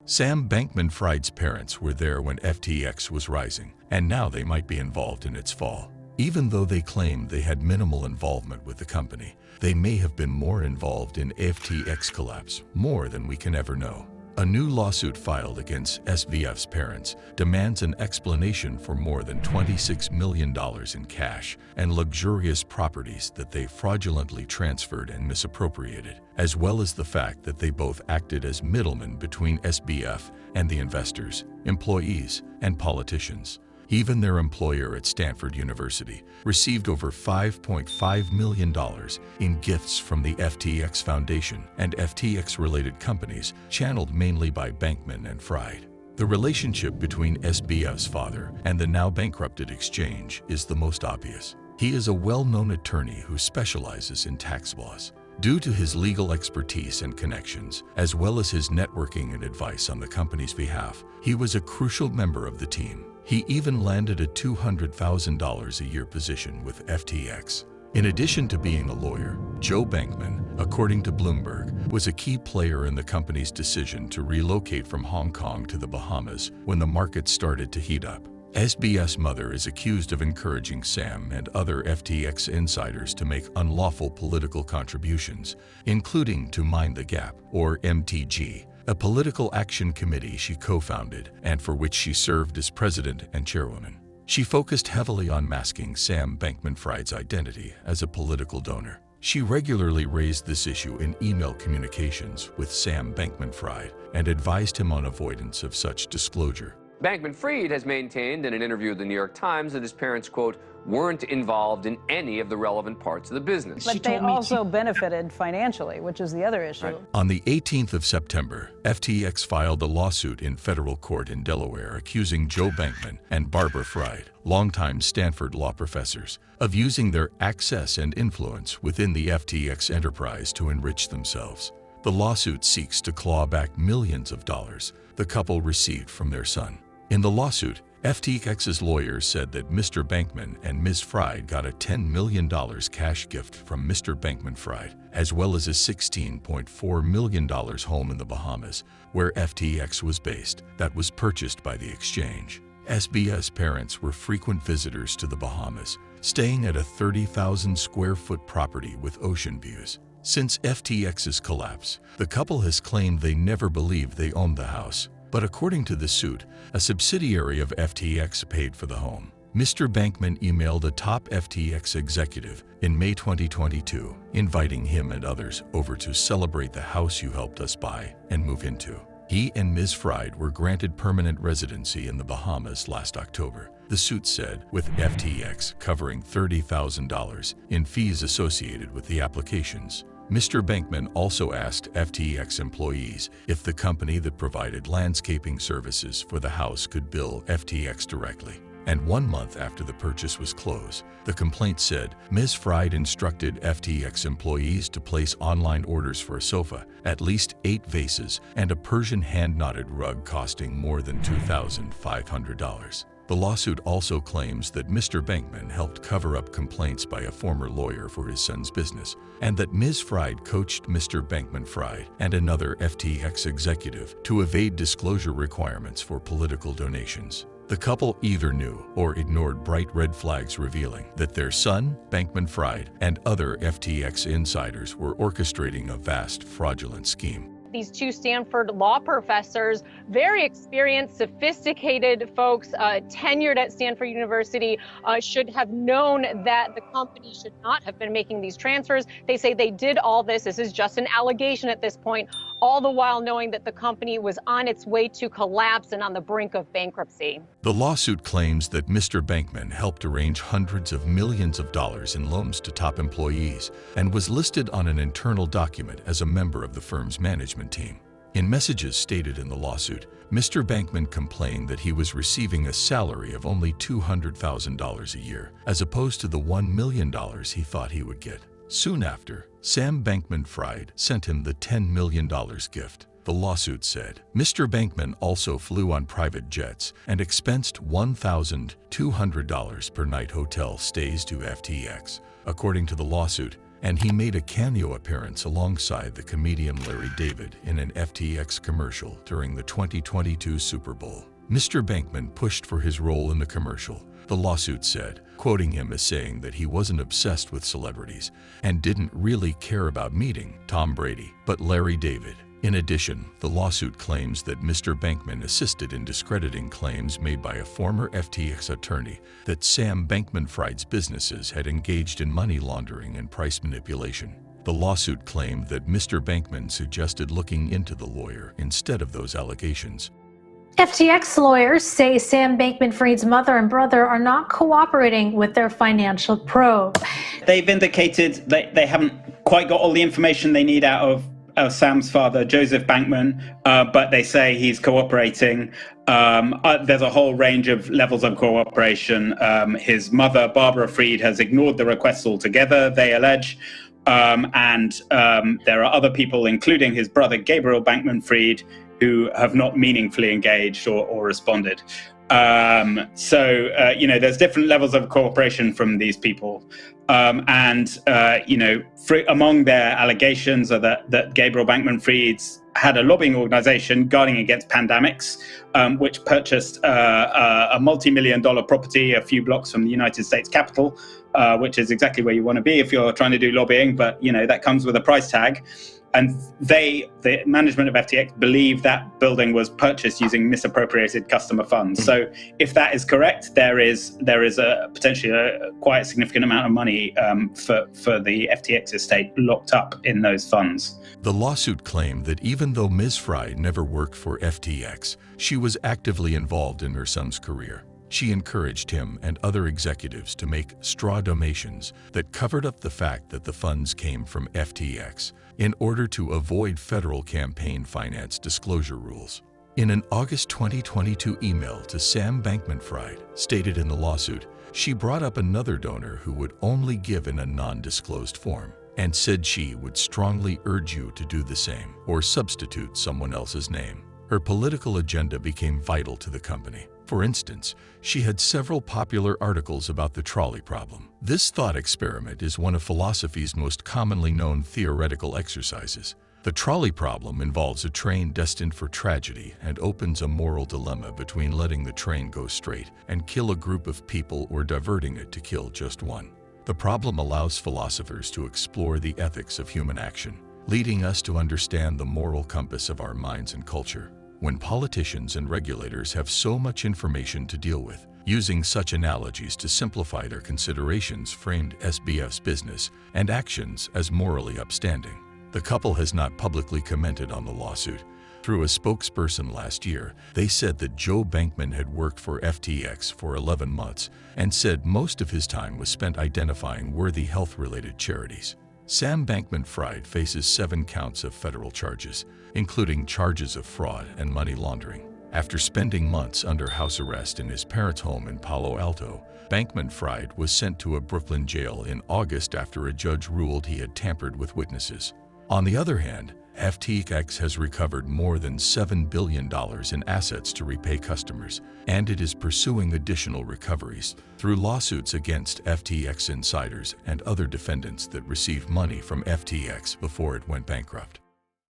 Sam Bankman-Fried's parents were there when FTX was rising, and now they might be involved in its fall. Even though they claim they had minimal involvement with the company, they may have been more involved in FTX collapse, more than we can ever know. A new lawsuit filed against SBF's parents demands an explanation for more than $26 million in cash and luxurious properties that they fraudulently transferred and misappropriated, as well as the fact that they both acted as middlemen between SBF and the investors, employees, and politicians. Even their employer at Stanford University received over $5.5 million in gifts from the FTX Foundation and FTX-related companies, channeled mainly by Bankman and Fried. The relationship between SBF's father and the now bankrupted exchange is the most obvious. He is a well-known attorney who specializes in tax laws. Due to his legal expertise and connections, as well as his networking and advice on the company's behalf, he was a crucial member of the team. He even landed a $200,000 a year position with FTX. In addition to being a lawyer, Joe Bankman, according to Bloomberg, was a key player in the company's decision to relocate from Hong Kong to the Bahamas when the market started to heat up. SBF's mother is accused of encouraging Sam and other FTX insiders to make unlawful political contributions, including to Mind the Gap, or MTG, a political action committee she co-founded and for which she served as president and chairwoman. She focused heavily on masking Sam Bankman-Fried's identity as a political donor. She regularly raised this issue in email communications with Sam Bankman-Fried and advised him on avoidance of such disclosure. Bankman-Fried has maintained in an interview with the New York Times that his parents, quote, weren't involved in any of the relevant parts of the business. But they also benefited financially, which is the other issue. Right. On the 18th of September, FTX filed a lawsuit in federal court in Delaware accusing Joe Bankman and Barbara Fried, longtime Stanford law professors, of using their access and influence within the FTX enterprise to enrich themselves. The lawsuit seeks to claw back millions of dollars the couple received from their son. In the lawsuit, FTX's lawyers said that Mr. Bankman and Ms. Fried got a $10 million cash gift from Mr. Bankman-Fried, as well as a $16.4 million home in the Bahamas, where FTX was based, that was purchased by the exchange. SBF's parents were frequent visitors to the Bahamas, staying at a 30,000 square foot property with ocean views. Since FTX's collapse, the couple has claimed they never believed they owned the house. But according to the suit, a subsidiary of FTX paid for the home. Mr. Bankman emailed a top FTX executive in May 2022, inviting him and others over to celebrate the house you helped us buy and move into. He and Ms. Fried were granted permanent residency in the Bahamas last October, the suit said, with FTX covering $30,000 in fees associated with the applications. Mr. Bankman also asked FTX employees if the company that provided landscaping services for the house could bill FTX directly. And 1 month after the purchase was closed, the complaint said Ms. Fried instructed FTX employees to place online orders for a sofa, at least 8 vases, and a Persian hand-knotted rug costing more than $2,500. The lawsuit also claims that Mr. Bankman helped cover up complaints by a former lawyer for his son's business, and that Ms. Fried coached Mr. Bankman-Fried and another FTX executive to evade disclosure requirements for political donations. The couple either knew or ignored bright red flags revealing that their son, Bankman-Fried, and other FTX insiders were orchestrating a vast fraudulent scheme. These two Stanford law professors, very experienced, sophisticated folks, tenured at Stanford University, should have known that the company should not have been making these transfers. They say they did all this. This is just an allegation at this point, all the while knowing that the company was on its way to collapse and on the brink of bankruptcy. The lawsuit claims that Mr. Bankman helped arrange hundreds of millions of dollars in loans to top employees and was listed on an internal document as a member of the firm's management team. In messages stated in the lawsuit, Mr. Bankman complained that he was receiving a salary of only $200,000 a year, as opposed to the $1 million he thought he would get. Soon after, Sam Bankman-Fried sent him the $10 million gift. The lawsuit said Mr. Bankman also flew on private jets and expensed $1,200 per night hotel stays to FTX. According to the lawsuit, and he made a cameo appearance alongside the comedian Larry David in an FTX commercial during the 2022 Super Bowl. Mr. Bankman pushed for his role in the commercial, the lawsuit said, quoting him as saying that he wasn't obsessed with celebrities and didn't really care about meeting Tom Brady, but Larry David. In addition, the lawsuit claims that Mr. Bankman assisted in discrediting claims made by a former FTX attorney that Sam Bankman-Fried's businesses had engaged in money laundering and price manipulation. The lawsuit claimed that Mr. Bankman suggested looking into the lawyer instead of those allegations. FTX lawyers say Sam Bankman-Fried's mother and brother are not cooperating with their financial probe. They've indicated that they haven't quite got all the information they need out of Sam's father, Joseph Bankman, but they say he's cooperating. There's a whole range of levels of cooperation. His mother, Barbara Fried, has ignored the requests altogether, they allege. And there are other people, including his brother, Gabriel Bankman-Fried, who have not meaningfully engaged or responded. There's different levels of cooperation from these people. Among their allegations are that Gabriel Bankman-Fried's had a lobbying organization guarding against pandemics, which purchased a multi-million-dollar property a few blocks from the United States Capitol, which is exactly where you want to be if you're trying to do lobbying, but that comes with a price tag. And the management of FTX believe that building was purchased using misappropriated customer funds. So if that is correct, there is a potentially quite a significant amount of money for the FTX estate locked up in those funds. The lawsuit claimed that even though Ms. Fried never worked for FTX, she was actively involved in her son's career. She encouraged him and other executives to make straw donations that covered up the fact that the funds came from FTX in order to avoid federal campaign finance disclosure rules. In an August 2022 email to Sam Bankman-Fried, stated in the lawsuit, she brought up another donor who would only give in a non-disclosed form and said she would strongly urge you to do the same or substitute someone else's name. Her political agenda became vital to the company. For instance, she had several popular articles about the trolley problem. This thought experiment is one of philosophy's most commonly known theoretical exercises. The trolley problem involves a train destined for tragedy and opens a moral dilemma between letting the train go straight and kill a group of people or diverting it to kill just one. The problem allows philosophers to explore the ethics of human action, leading us to understand the moral compass of our minds and culture. When politicians and regulators have so much information to deal with, using such analogies to simplify their considerations framed SBF's business and actions as morally upstanding. The couple has not publicly commented on the lawsuit. Through a spokesperson last year, they said that Joe Bankman had worked for FTX for 11 months and said most of his time was spent identifying worthy health-related charities. Sam Bankman-Fried faces 7 counts of federal charges, including charges of fraud and money laundering. After spending months under house arrest in his parents' home in Palo Alto, Bankman-Fried was sent to a Brooklyn jail in August after a judge ruled he had tampered with witnesses. On the other hand, FTX has recovered more than $7 billion in assets to repay customers, and it is pursuing additional recoveries through lawsuits against FTX insiders and other defendants that received money from FTX before it went bankrupt.